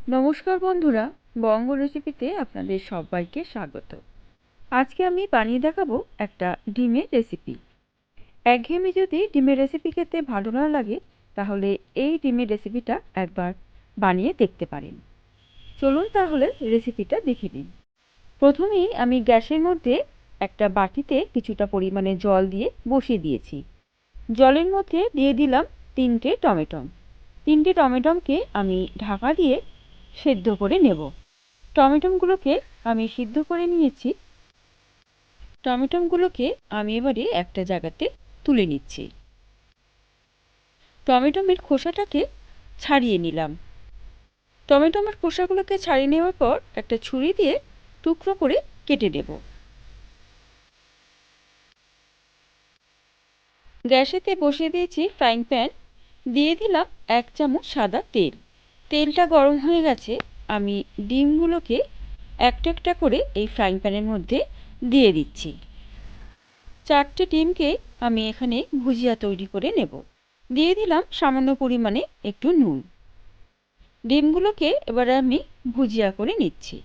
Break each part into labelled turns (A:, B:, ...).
A: নমস্কার বন্ধুরা, বঙ্গ রেসিপিতে আপনাদের সবাইকে স্বাগত। আজকে আমি বানিয়ে দেখাবো একটা ডিমের রেসিপি। একঘেয়েমি যদি ডিমের রেসিপি খেতে ভালো না লাগে, তাহলে এই ডিমের রেসিপিটা একবার বানিয়ে দেখতে পারেন। চলুন তাহলে রেসিপিটা দেখে নিন। প্রথমেই আমি গ্যাসের মধ্যে একটা বাটিতে কিছুটা পরিমাণে জল দিয়ে বসিয়ে দিয়েছি। জলের মধ্যে দিয়ে দিলাম 3টে টমেটো। 3টে টমেটোকে আমি ঢাকা দিয়ে সেদ্ধ করে নেব। টমেটোগুলোকে আমি সিদ্ধ করে নিয়েছি। টমেটোগুলোকে আমি এবারে একটা জায়গাতে তুলে নিচ্ছি। টমেটোর খোসাটাকে ছাড়িয়ে নিলাম। টমেটোর খোসাগুলোকে ছাড়িয়ে নেওয়ার পর একটা ছুরি দিয়ে টুকরো করে কেটে নেব। গ্যাসেতে বসিয়ে দিয়েছি ফ্রাইং প্যান। দিয়ে দিলাম 1 চামচ সাদা তেল। তেলটা গরম হয়ে গেছে। আমি ডিমগুলোকে একটা একটা করে এই ফ্রাইং প্যানের মধ্যে দিয়ে দিচ্ছি। 4টে ডিমকে আমি এখানে ভুজিয়া তৈরি করে নেব। দিয়ে দিলাম সামান্য পরিমাণে একটু নুন। ডিমগুলোকে এবারে আমি ভুজিয়া করে নিচ্ছি।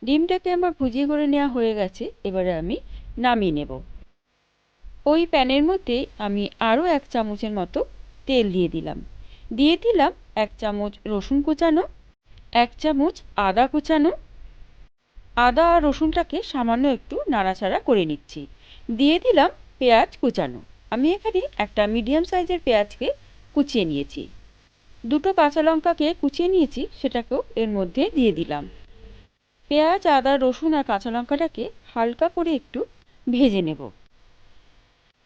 A: ডিমটাকে আমার ভুজিয়া করে নেওয়া হয়ে গেছে। এবারে আমি নামিয়ে নেব। ওই প্যানের মধ্যে আমি আরও 1 চামচের মতো তেল দিয়ে দিলাম। দিয়ে দিলাম 1 চামচ রসুন কুচানো, 1 চামচ আদা কুচানো। আদা আর রসুনটাকে সামান্য একটু নাড়াচাড়া করে নিচ্ছি। দিয়ে দিলাম পেঁয়াজ কুচানো। আমি এখানে একটা মিডিয়াম সাইজের পেঁয়াজকে কুচিয়ে নিয়েছি। 2টো কাঁচা লঙ্কাকে কুচিয়ে নিয়েছি, সেটাকেও এর মধ্যে দিয়ে দিলাম। পেঁয়াজ, আদা, রসুন আর কাঁচা লঙ্কাটাকে হালকা করে একটু ভেজে নেব।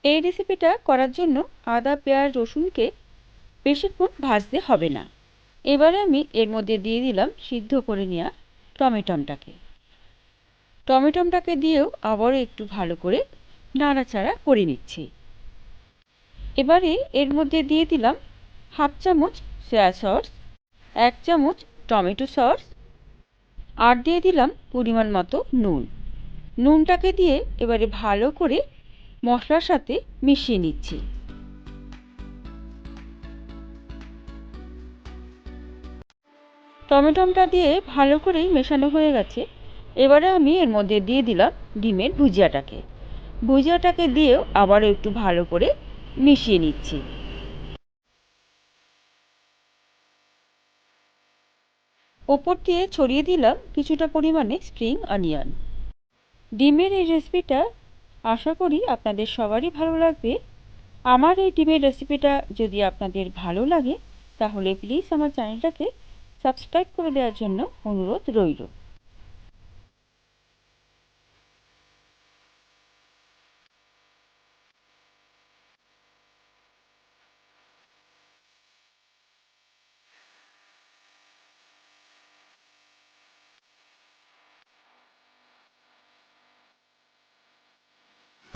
A: এই রেসিপিটা করার জন্য আদা, পেঁয়াজ, রসুনকে বেশিক্ষণ ভাজতে হবে না। এবারে আমি এর মধ্যে দিয়ে দিলাম সিদ্ধ করে নেওয়া টমেটোটাকে। টমেটোটাকে দিয়েও আবারও একটু ভালো করে নাড়াচাড়া করে নিচ্ছি। এবারে এর মধ্যে দিয়ে দিলাম 1/2 চামচ সয়া সস, 1 চামচ টমেটো সস আর দিয়ে দিলাম পরিমাণ মতো নুন। নুনটাকে দিয়ে এবারে ভালো করে মশলার সাথে মিশিয়ে নিচ্ছি। টমেটোটা দিয়ে ভালো করেই মেশানো হয়ে গেছে। এবারে আমি এর মধ্যে দিয়ে দিলাম ডিমের ভুজিয়াটাকে। ভুজিয়াটাকে দিয়েও আবারও একটু ভালো করে মিশিয়ে নিচ্ছি। ওপর দিয়ে ছড়িয়ে দিলাম কিছুটা পরিমাণে স্প্রিং অনিয়ন। ডিমের এই রেসিপিটা আশা করি আপনাদের সবারই ভালো লাগবে। আমার এই ডিমের রেসিপিটা যদি আপনাদের ভালো লাগে, তাহলে প্লিজ আমার চ্যানেলটাকে সাবস্ক্রাইব করে দেওয়ার জন্য অনুরোধ রইল।